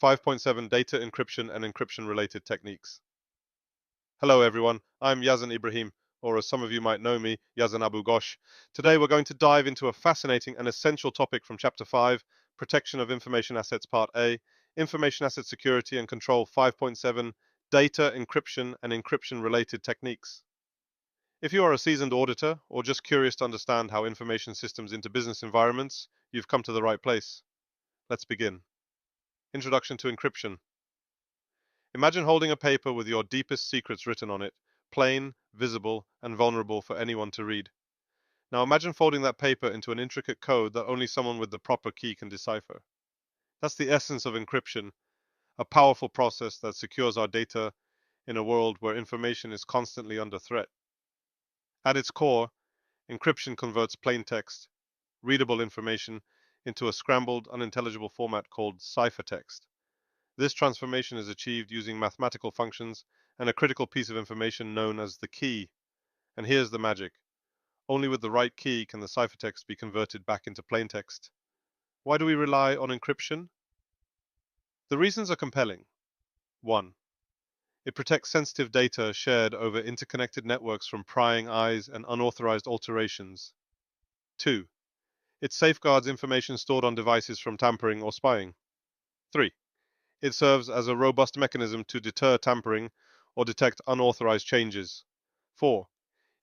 5.7 Data Encryption and Encryption-related Techniques. Hello everyone, I'm Yazan Ibrahim, or as some of you might know me, Yazan Abu Ghosh. Today we're going to dive into a fascinating and essential topic from Chapter 5, Protection of Information Assets Part A, Information Asset Security and Control 5.7, Data Encryption and Encryption-related Techniques. If you are a seasoned auditor, or just curious to understand how information systems into business environments, you've come to the right place. Let's begin. Introduction to Encryption. Imagine holding a paper with your deepest secrets written on it, plain, visible, and vulnerable for anyone to read. Now imagine folding that paper into an intricate code that only someone with the proper key can decipher. That's the essence of encryption, a powerful process that secures our data in a world where information is constantly under threat. At its core, encryption converts plain text, readable information, into a scrambled, unintelligible format called ciphertext. This transformation is achieved using mathematical functions and a critical piece of information known as the key. And here's the magic. Only with the right key can the ciphertext be converted back into plain text. Why do we rely on encryption? The reasons are compelling. 1. It protects sensitive data shared over interconnected networks from prying eyes and unauthorized alterations. 2. It safeguards information stored on devices from tampering or spying. 3. It serves as a robust mechanism to deter tampering or detect unauthorized changes. 4.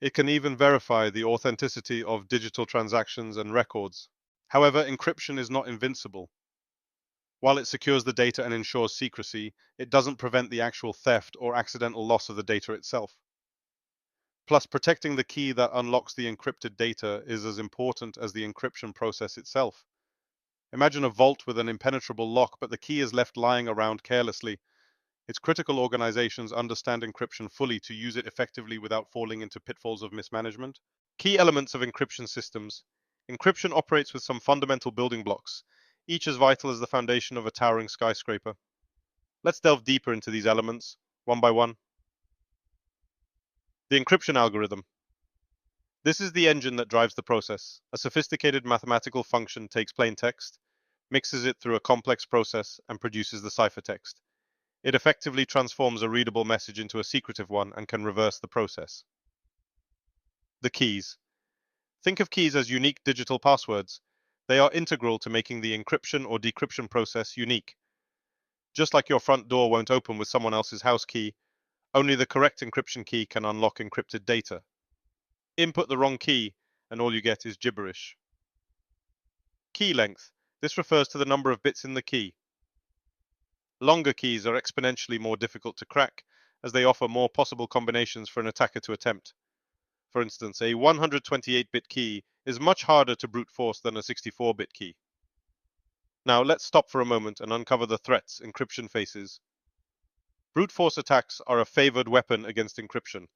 It can even verify the authenticity of digital transactions and records. However, encryption is not invincible. While it secures the data and ensures secrecy, it doesn't prevent the actual theft or accidental loss of the data itself. Plus, protecting the key that unlocks the encrypted data is as important as the encryption process itself. Imagine a vault with an impenetrable lock, but the key is left lying around carelessly. It's critical organizations understand encryption fully to use it effectively without falling into pitfalls of mismanagement. Key elements of encryption systems. Encryption operates with some fundamental building blocks, each as vital as the foundation of a towering skyscraper. Let's delve deeper into these elements, one by one. The encryption algorithm. This is the engine that drives the process. A sophisticated mathematical function takes plain text, mixes it through a complex process, and produces the ciphertext. It effectively transforms a readable message into a secretive one and can reverse the process. The keys. Think of keys as unique digital passwords. They are integral to making the encryption or decryption process unique. Just like your front door won't open with someone else's house key, only the correct encryption key can unlock encrypted data. Input the wrong key, and all you get is gibberish. Key length. This refers to the number of bits in the key. Longer keys are exponentially more difficult to crack, as they offer more possible combinations for an attacker to attempt. For instance, a 128-bit key is much harder to brute force than a 64-bit key. Now let's stop for a moment and uncover the threats encryption faces. Brute force attacks are a favored weapon against encryption.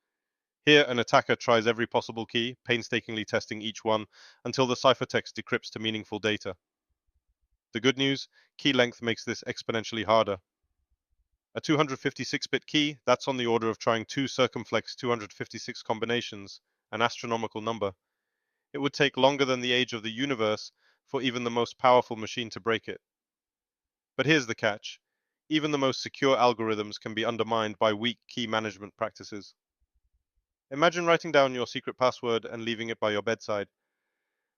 Here, an attacker tries every possible key, painstakingly testing each one until the ciphertext decrypts to meaningful data. The good news, key length makes this exponentially harder. A 256-bit key, that's on the order of trying two circumflex 256 combinations, an astronomical number. It would take longer than the age of the universe for even the most powerful machine to break it. But here's the catch. Even the most secure algorithms can be undermined by weak key management practices. Imagine writing down your secret password and leaving it by your bedside.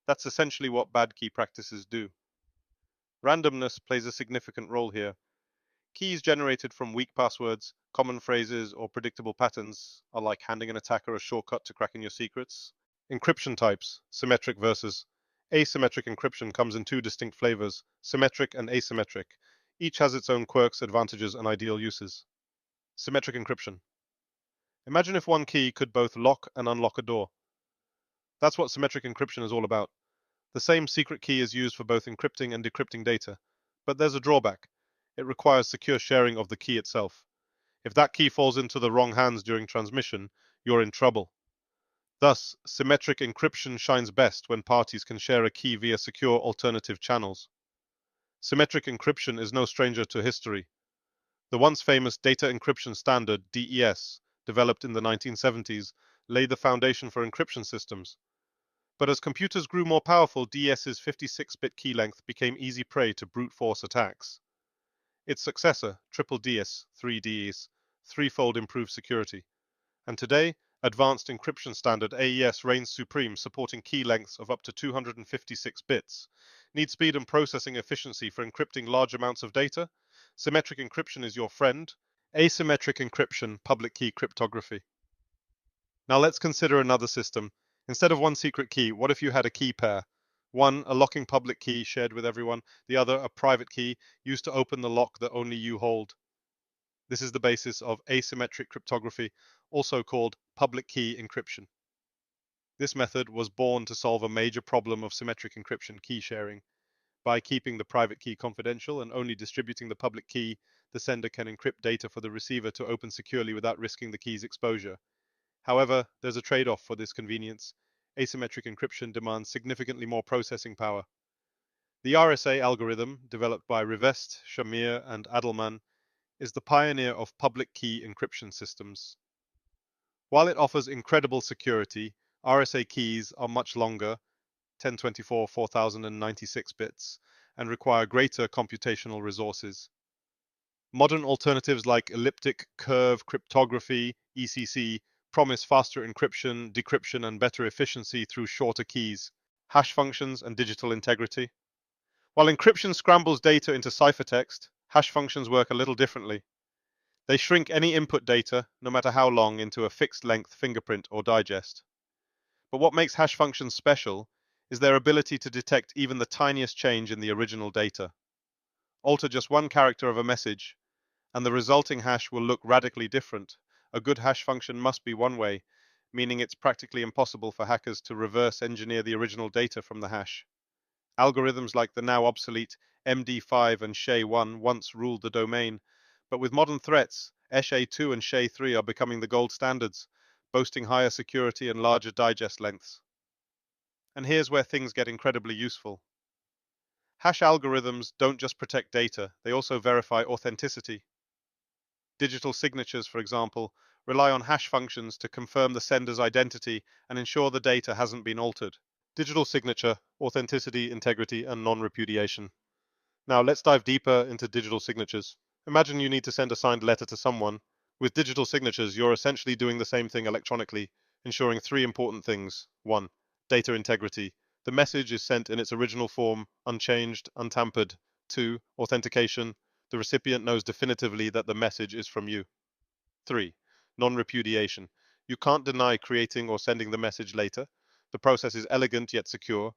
That's essentially what bad key practices do. Randomness plays a significant role here. Keys generated from weak passwords, common phrases, or predictable patterns are like handing an attacker a shortcut to cracking your secrets. Encryption types, symmetric versus asymmetric encryption comes in two distinct flavors, symmetric and asymmetric. Each has its own quirks, advantages, and ideal uses. Symmetric encryption. Imagine if one key could both lock and unlock a door. That's what symmetric encryption is all about. The same secret key is used for both encrypting and decrypting data. But there's a drawback. It requires secure sharing of the key itself. If that key falls into the wrong hands during transmission, you're in trouble. Thus, symmetric encryption shines best when parties can share a key via secure alternative channels. Symmetric encryption is no stranger to history. The once famous Data Encryption Standard, DES, developed in the 1970s, laid the foundation for encryption systems. But as computers grew more powerful, DES's 56-bit key length became easy prey to brute force attacks. Its successor, Triple DS, 3Ds, threefold improved security. And today, Advanced Encryption Standard AES reigns supreme, supporting key lengths of up to 256 bits. Need speed and processing efficiency for encrypting large amounts of data? Symmetric encryption is your friend. Asymmetric encryption, public key cryptography. Now let's consider another system. Instead of one secret key, what if you had a key pair? One, a locking public key shared with everyone, the other, a private key used to open the lock that only you hold. This is the basis of asymmetric cryptography, also called public key encryption. This method was born to solve a major problem of symmetric encryption key sharing. By keeping the private key confidential and only distributing the public key, the sender can encrypt data for the receiver to open securely without risking the key's exposure. However, there's a trade-off for this convenience. Asymmetric encryption demands significantly more processing power. The RSA algorithm, developed by Rivest, Shamir, and Adelman, is the pioneer of public key encryption systems. While it offers incredible security, RSA keys are much longer, 1024 4096 bits, and require greater computational resources. Modern alternatives like elliptic curve cryptography, ECC, promise faster encryption, decryption, and better efficiency through shorter keys, hash functions, and digital integrity. While encryption scrambles data into ciphertext, hash functions work a little differently. They shrink any input data, no matter how long, into a fixed length fingerprint or digest. But what makes hash functions special is their ability to detect even the tiniest change in the original data. Alter just one character of a message, and the resulting hash will look radically different. A good hash function must be one way, meaning it's practically impossible for hackers to reverse engineer the original data from the hash. Algorithms like the now obsolete MD5 and SHA-1 once ruled the domain, but with modern threats, SHA-2 and SHA-3 are becoming the gold standards, boasting higher security and larger digest lengths. And here's where things get incredibly useful. Hash algorithms don't just protect data, they also verify authenticity. Digital signatures, for example, rely on hash functions to confirm the sender's identity and ensure the data hasn't been altered. Digital signature, authenticity, integrity, and non-repudiation. Now let's dive deeper into digital signatures. Imagine you need to send a signed letter to someone. With digital signatures, you're essentially doing the same thing electronically, ensuring three important things. 1. Data integrity. The message is sent in its original form, unchanged, untampered. 2. Authentication. The recipient knows definitively that the message is from you. 3. Non-repudiation. You can't deny creating or sending the message later. The process is elegant yet secure.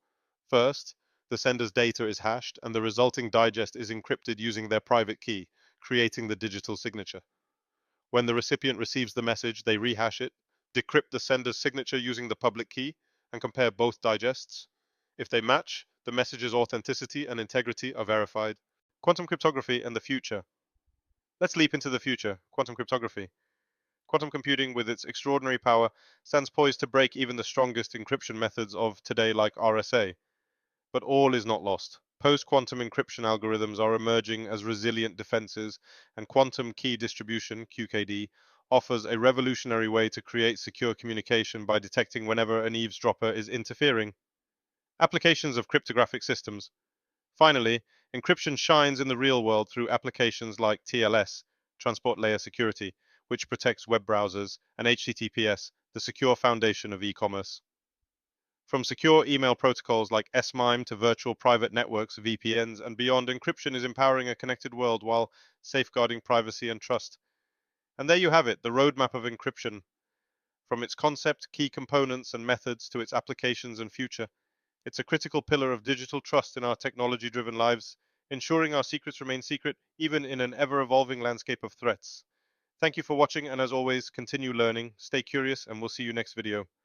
First, the sender's data is hashed and the resulting digest is encrypted using their private key, creating the digital signature. When the recipient receives the message, they rehash it, decrypt the sender's signature using the public key, and compare both digests. If they match, the message's authenticity and integrity are verified. Quantum cryptography and the future. Let's leap into the future, quantum cryptography. Quantum computing, with its extraordinary power, stands poised to break even the strongest encryption methods of today like RSA. But all is not lost. Post-quantum encryption algorithms are emerging as resilient defenses, and quantum key distribution, QKD, offers a revolutionary way to create secure communication by detecting whenever an eavesdropper is interfering. Applications of cryptographic systems. Finally, encryption shines in the real world through applications like TLS, Transport Layer Security, which protects web browsers, and HTTPS, the secure foundation of e-commerce. From secure email protocols like SMIME to virtual private networks, VPNs, and beyond, encryption is empowering a connected world while safeguarding privacy and trust. And there you have it, the roadmap of encryption, from its concept, key components, and methods to its applications and future. It's a critical pillar of digital trust in our technology-driven lives, ensuring our secrets remain secret even in an ever-evolving landscape of threats. Thank you for watching, and as always, continue learning, stay curious, and we'll see you next video.